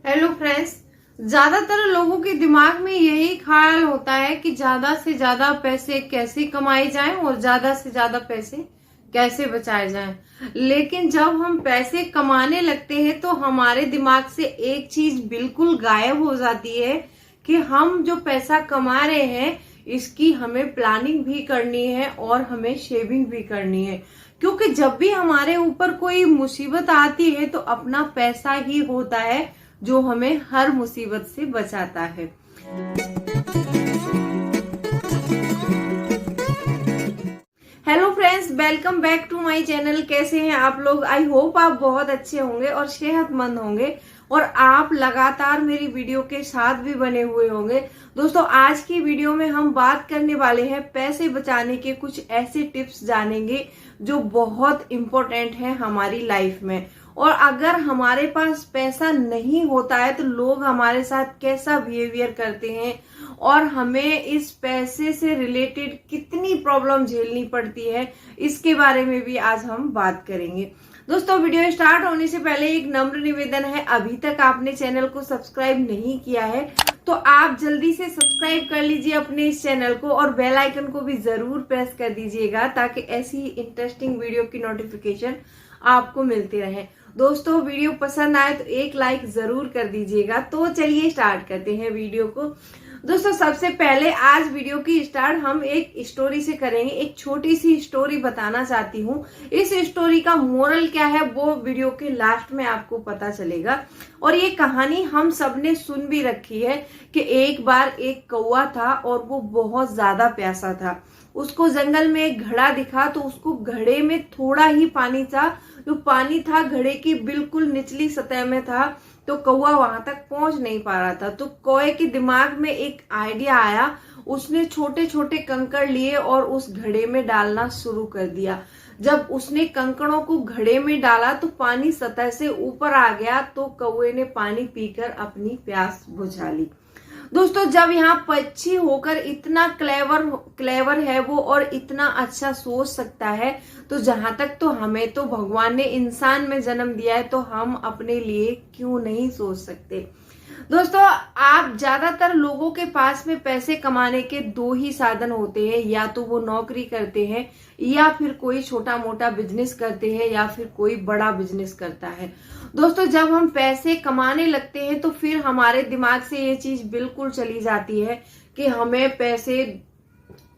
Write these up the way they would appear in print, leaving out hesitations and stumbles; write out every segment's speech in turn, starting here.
Hello friends. ज्यादातर लोगों के दिमाग में यही ख्याल होता है कि ज्यादा से ज्यादा पैसे कैसे कमाए जाएं और ज्यादा से ज्यादा पैसे कैसे बचाए जाएं। लेकिन जब हम पैसे कमाने लगते हैं तो हमारे दिमाग से एक चीज बिल्कुल गायब हो जाती है कि हम जो पैसा कमा रहे हैं इसकी हमें प्लानिंग भी करनी है और हमें सेविंग भी करनी है। क्योंकि जब भी हमारे ऊपर कोई मुसीबत आती है तो अपना पैसा ही होता है जो हमें हर मुसीबत से बचाता है। Hello friends, welcome back to my channel. कैसे हैं आप लोग? आई होप आप बहुत अच्छे होंगे और सेहतमंद होंगे और आप लगातार मेरी वीडियो के साथ भी बने हुए होंगे। दोस्तों, आज की वीडियो में हम बात करने वाले हैं पैसे बचाने के कुछ ऐसे टिप्स जानेंगे जो बहुत इम्पोर्टेंट है हमारी लाइफ में। और अगर हमारे पास पैसा नहीं होता है तो लोग हमारे साथ कैसा बिहेवियर करते हैं और हमें इस पैसे से रिलेटेड कितनी प्रॉब्लम झेलनी पड़ती है, इसके बारे में भी आज हम बात करेंगे। दोस्तों, वीडियो स्टार्ट होने से पहले एक नम्र निवेदन है, अभी तक आपने चैनल को सब्सक्राइब नहीं किया है तो आप जल्दी से सब्सक्राइब कर लीजिए अपने इस चैनल को और बेल आइकन को भी जरूर प्रेस कर दीजिएगा ताकि ऐसी ही इंटरेस्टिंग वीडियो की नोटिफिकेशन आपको मिलती रहे। दोस्तों, वीडियो पसंद आए तो एक लाइक जरूर कर दीजिएगा। तो चलिए स्टार्ट करते हैं वीडियो को। दोस्तों, सबसे पहले आज वीडियो की स्टार्ट हम एक स्टोरी से करेंगे। एक छोटी सी स्टोरी बताना चाहती हूँ। इस स्टोरी का मोरल क्या है वो वीडियो के लास्ट में आपको पता चलेगा। और ये कहानी हम सबने सुन भी रखी है कि एक बार एक कौवा था और वो बहुत ज्यादा प्यासा था। उसको जंगल में एक घड़ा दिखा तो उसको घड़े में थोड़ा ही पानी था। जो पानी था घड़े की बिल्कुल निचली सतह में था तो कौवा वहां तक पहुंच नहीं पा रहा था। तो कौवे के दिमाग में एक आइडिया आया। उसने छोटे छोटे कंकड़ लिए और उस घड़े में डालना शुरू कर दिया। जब उसने कंकड़ों को घड़े में डाला तो पानी सतह से ऊपर आ गया तो कौवे ने पानी पीकर अपनी प्यास बुझा ली। दोस्तों, जब यहाँ पक्षी होकर इतना क्लेवर है वो और इतना अच्छा सोच सकता है तो जहां तक तो हमें तो भगवान ने इंसान में जन्म दिया है तो हम अपने लिए क्यों नहीं सोच सकते। दोस्तों, आप ज्यादातर लोगों के पास में पैसे कमाने के दो ही साधन होते हैं, या तो वो नौकरी करते हैं या फिर कोई छोटा मोटा बिजनेस करते हैं या फिर कोई बड़ा बिजनेस करता है। दोस्तों, जब हम पैसे कमाने लगते हैं तो फिर हमारे दिमाग से ये चीज बिल्कुल चली जाती है कि हमें पैसे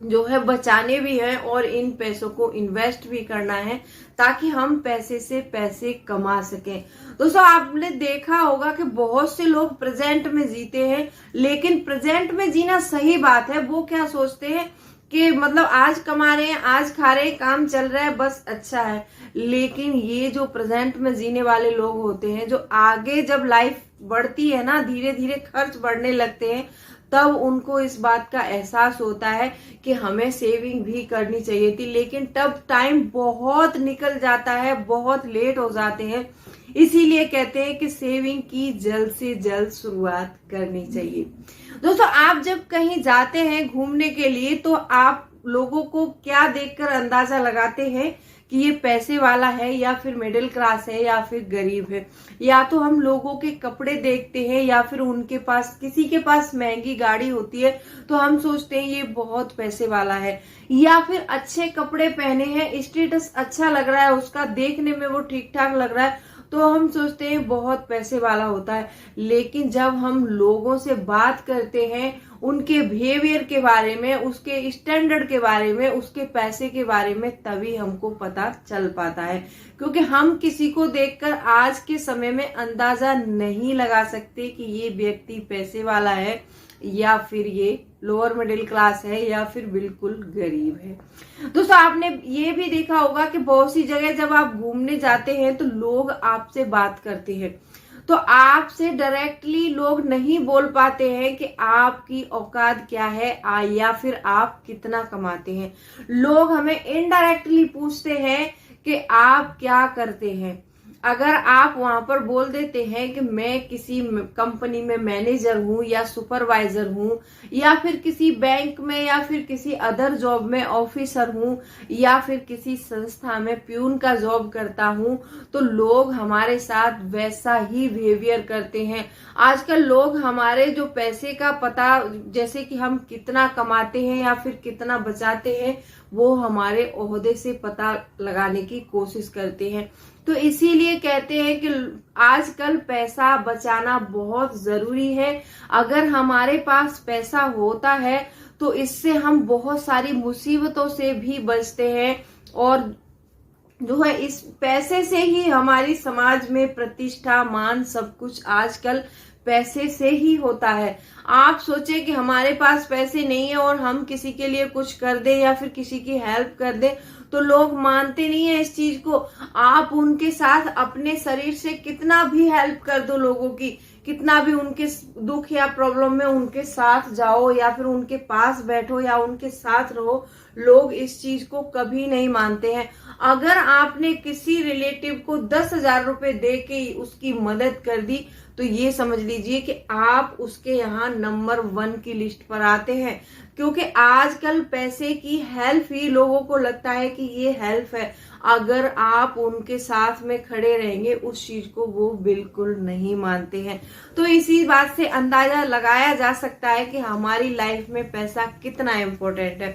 जो है बचाने भी है और इन पैसों को इन्वेस्ट भी करना है ताकि हम पैसे से पैसे कमा सकें। दोस्तों, आपने देखा होगा कि बहुत से लोग प्रेजेंट में जीते हैं, लेकिन प्रेजेंट में जीना सही बात है। वो क्या सोचते हैं कि मतलब आज कमा रहे हैं, आज खा रहे हैं, काम चल रहा है, बस अच्छा है। लेकिन ये जो प्रेजेंट में जीने वाले लोग होते हैं, जो आगे जब लाइफ बढ़ती है ना, धीरे धीरे खर्च बढ़ने लगते हैं, तब उनको इस बात का एहसास होता है कि हमें सेविंग भी करनी चाहिए थी। लेकिन तब टाइम बहुत निकल जाता है, बहुत लेट हो जाते हैं। इसीलिए कहते हैं कि सेविंग की जल्द से जल्द शुरुआत करनी चाहिए। दोस्तों, आप जब कहीं जाते हैं घूमने के लिए तो आप लोगों को क्या देखकर अंदाजा लगाते हैं कि ये पैसे वाला है या फिर मिडिल क्लास है या फिर गरीब है? या तो हम लोगों के कपड़े देखते हैं या फिर उनके पास, किसी के पास महंगी गाड़ी होती है तो हम सोचते हैं ये बहुत पैसे वाला है, या फिर अच्छे कपड़े पहने हैं, स्टेटस अच्छा लग रहा है उसका, देखने में वो ठीक ठाक लग रहा है तो हम सोचते हैं बहुत पैसे वाला होता है। लेकिन जब हम लोगों से बात करते हैं उनके बिहेवियर के बारे में, उसके स्टैंडर्ड के बारे में, उसके पैसे के बारे में, तभी हमको पता चल पाता है। क्योंकि हम किसी को देखकर आज के समय में अंदाजा नहीं लगा सकते कि ये व्यक्ति पैसे वाला है या फिर ये लोअर मिडिल क्लास है या फिर बिल्कुल गरीब है। दोस्तों, आपने ये भी देखा होगा कि बहुत सी जगह जब आप घूमने जाते हैं तो लोग आपसे बात करते हैं तो आपसे डायरेक्टली लोग नहीं बोल पाते हैं कि आपकी औकात क्या है या फिर आप कितना कमाते हैं। लोग हमें इनडायरेक्टली पूछते हैं कि आप क्या करते हैं। अगर आप वहां पर बोल देते हैं कि मैं किसी कंपनी में मैनेजर हूं या सुपरवाइजर हूं या फिर किसी बैंक में या फिर किसी अदर जॉब में ऑफिसर हूं या फिर किसी संस्था में प्यून का जॉब करता हूं, तो लोग हमारे साथ वैसा ही बिहेवियर करते हैं। आजकल लोग हमारे जो पैसे का पता, जैसे कि हम कितना कमाते हैं या फिर कितना बचाते हैं, वो हमारे ओहदे से पता लगाने की कोशिश करते हैं। तो इसीलिए कहते हैं कि आजकल पैसा बचाना बहुत जरूरी है। अगर हमारे पास पैसा होता है तो इससे हम बहुत सारी मुसीबतों से भी बचते हैं, और जो है इस पैसे से ही हमारी समाज में प्रतिष्ठा, मान, सब कुछ आजकल पैसे से ही होता है। आप सोचे कि हमारे पास पैसे नहीं है और हम किसी के लिए कुछ कर दें या फिर किसी की हेल्प कर दें, तो लोग मानते नहीं है इस चीज को। आप उनके साथ अपने शरीर से कितना भी हेल्प कर दो लोगों की, कितना भी उनके दुख या प्रॉब्लम में उनके साथ जाओ या फिर उनके पास बैठो या उनके साथ रहो, लोग इस चीज को कभी नहीं मानते हैं। अगर आपने किसी रिलेटिव को 10,000 रुपए दे के उसकी मदद कर दी, तो ये समझ लीजिए कि आप उसके यहाँ नंबर 1 की लिस्ट पर आते हैं। क्योंकि आजकल पैसे की हेल्प ही लोगों को लगता है कि ये हेल्प है। अगर आप उनके साथ में खड़े रहेंगे, उस चीज को वो बिल्कुल नहीं मानते हैं। तो इसी बात से अंदाजा लगाया जा सकता है कि हमारी लाइफ में पैसा कितना इम्पोर्टेंट है।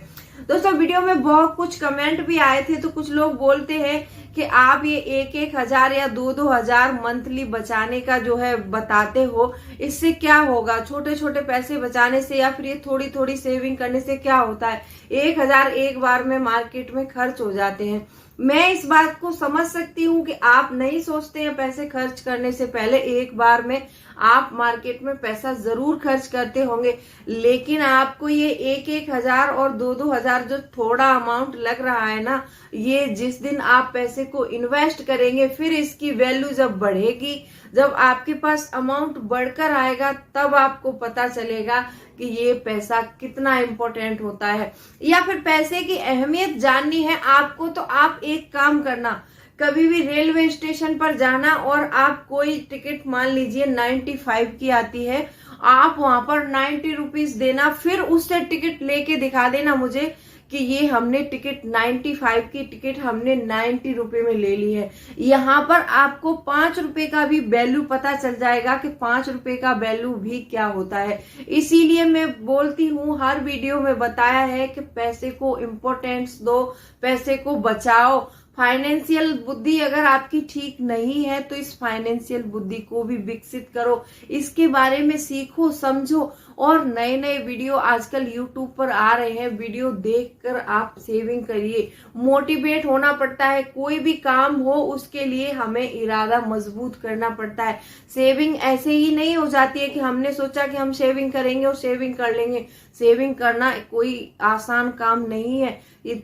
दोस्तों, वीडियो में बहुत कुछ कमेंट भी आए थे, तो कुछ लोग बोलते हैं कि आप ये 1,000 या 2,000 मंथली बचाने का जो है बताते हो, इससे क्या होगा? छोटे छोटे पैसे बचाने से या फिर ये थोड़ी थोड़ी सेविंग करने से क्या होता है? 1,000 एक बार में मार्केट में खर्च हो जाते हैं। मैं इस बात को समझ सकती हूँ कि आप नहीं सोचते हैं पैसे खर्च करने से पहले, एक बार में आप मार्केट में पैसा जरूर खर्च करते होंगे, लेकिन आपको ये 1,000 और 2,000 जो थोड़ा अमाउंट लग रहा है ना, ये जिस दिन आप पैसे को इन्वेस्ट करेंगे, फिर इसकी वैल्यू जब बढ़ेगी, जब आपके पास अमाउंट बढ़कर आएगा, तब आपको पता चलेगा कि ये पैसा कितना इम्पोर्टेंट होता है। या फिर पैसे की अहमियत जाननी है आपको, तो आप एक काम करना, कभी भी रेलवे स्टेशन पर जाना और आप कोई टिकट, मान लीजिए 95 की आती है, आप वहां पर 90 रुपीज देना, फिर उससे टिकट लेके दिखा देना मुझे कि ये हमने टिकट 95 की टिकट हमने 90 रुपए में ले ली है। यहाँ पर आपको 5 रुपए का भी वैल्यू पता चल जाएगा कि 5 रुपए का वैल्यू भी क्या होता है। इसीलिए मैं बोलती हूँ, हर वीडियो में बताया है कि पैसे को इम्पोर्टेंस दो, पैसे को बचाओ। फाइनेंशियल बुद्धि अगर आपकी ठीक नहीं है, तो इस फाइनेंशियल बुद्धि को भी विकसित करो, इसके बारे में सीखो, समझो। और नए नए वीडियो आजकल यूट्यूब पर आ रहे हैं, वीडियो देखकर आप सेविंग करिए। मोटिवेट होना पड़ता है, कोई भी काम हो उसके लिए हमें इरादा मजबूत करना पड़ता है। सेविंग ऐसे ही नहीं हो जाती है कि हमने सोचा कि हम सेविंग करेंगे और सेविंग कर लेंगे। सेविंग करना कोई आसान काम नहीं है।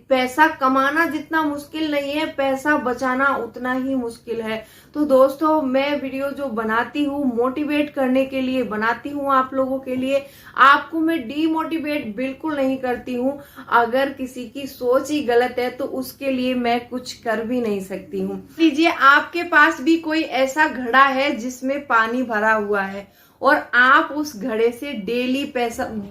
पैसा कमाना जितना मुश्किल नहीं है, पैसा बचाना उतना ही मुश्किल है। तो दोस्तों, मैं वीडियो जो बनाती हूँ मोटिवेट करने के लिए बनाती हूँ, आप लोगों के लिए। आपको मैं डीमोटिवेट बिल्कुल नहीं करती हूँ। अगर किसी की सोच ही गलत है तो उसके लिए मैं कुछ कर भी नहीं सकती हूँ। लीजिए, आपके पास भी कोई ऐसा घड़ा है जिसमें पानी भरा हुआ है, और आप उस घड़े से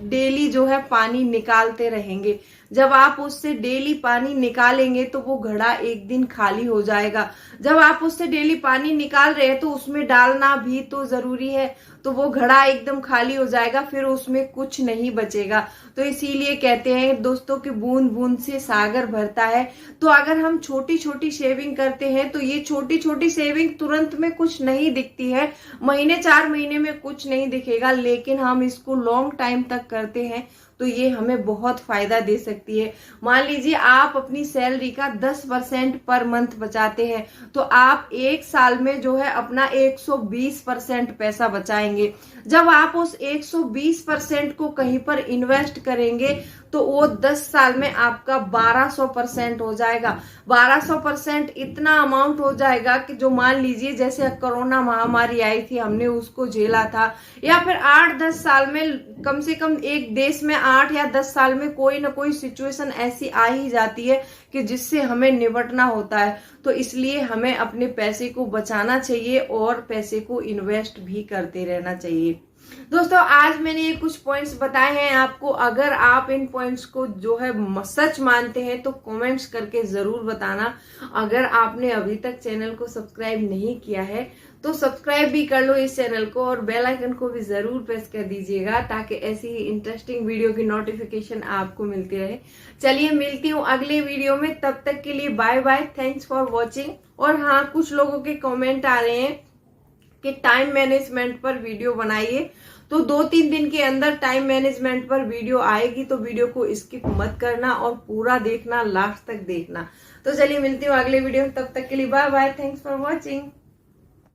डेली जो है पानी निकालते रहेंगे। जब आप उससे डेली पानी निकालेंगे तो वो घड़ा एक दिन खाली हो जाएगा। जब आप उससे डेली पानी निकाल रहे हैं तो उसमें डालना भी तो जरूरी है, तो वो घड़ा एकदम खाली हो जाएगा, फिर उसमें कुछ नहीं बचेगा। तो इसीलिए कहते हैं दोस्तों कि बूंद बूंद से सागर भरता है। तो अगर हम छोटी छोटी सेविंग करते हैं, तो ये छोटी छोटी सेविंग तुरंत में कुछ नहीं दिखती है, महीने 4 महीने में कुछ नहीं दिखेगा, लेकिन हम इसको लॉन्ग टाइम तक करते हैं तो ये हमें बहुत फायदा दे सकती है। मान लीजिए आप अपनी सैलरी का 10% पर मंथ बचाते हैं, तो आप एक साल में जो है अपना 120% पैसा बचाएंगे। जब आप उस 120% को कहीं पर इन्वेस्ट करेंगे, तो वो 10 साल में आपका 1200% हो जाएगा। 1200% इतना अमाउंट हो जाएगा कि जो मान लीजिए जैसे कोरोना महामारी आई थी, हमने उसको झेला था, या फिर 8-10 साल में कम से कम एक देश में 8 या 10 साल में कोई ना कोई सिचुएशन ऐसी आ ही जाती है कि जिससे हमें निपटना होता है। तो इसलिए हमें अपने पैसे को बचाना चाहिए और पैसे को इन्वेस्ट भी करते रहना चाहिए। दोस्तों, आज मैंने ये कुछ पॉइंट्स बताए हैं आपको। अगर आप इन पॉइंट्स को जो है सच मानते हैं तो कमेंट्स करके जरूर बताना। अगर आपने अभी तक चैनल को सब्सक्राइब नहीं किया है तो सब्सक्राइब भी कर लो इस चैनल को, और बेल आइकन को भी जरूर प्रेस कर दीजिएगा ताकि ऐसी ही इंटरेस्टिंग वीडियो की नोटिफिकेशन आपको मिलती रहे। चलिए, मिलती हूँ अगले वीडियो में, तब तक के लिए bye bye, thanks for watching. और हाँ, कुछ लोगों के कमेंट आ रहे हैं कि टाइम मैनेजमेंट पर वीडियो बनाइए, तो 2-3 दिन के अंदर टाइम मैनेजमेंट पर वीडियो आएगी, तो वीडियो को स्किप मत करना और पूरा देखना, लास्ट तक देखना। तो चलिए, मिलती हूँ अगले वीडियो में, तब तक के लिए bye bye, thanks for watching.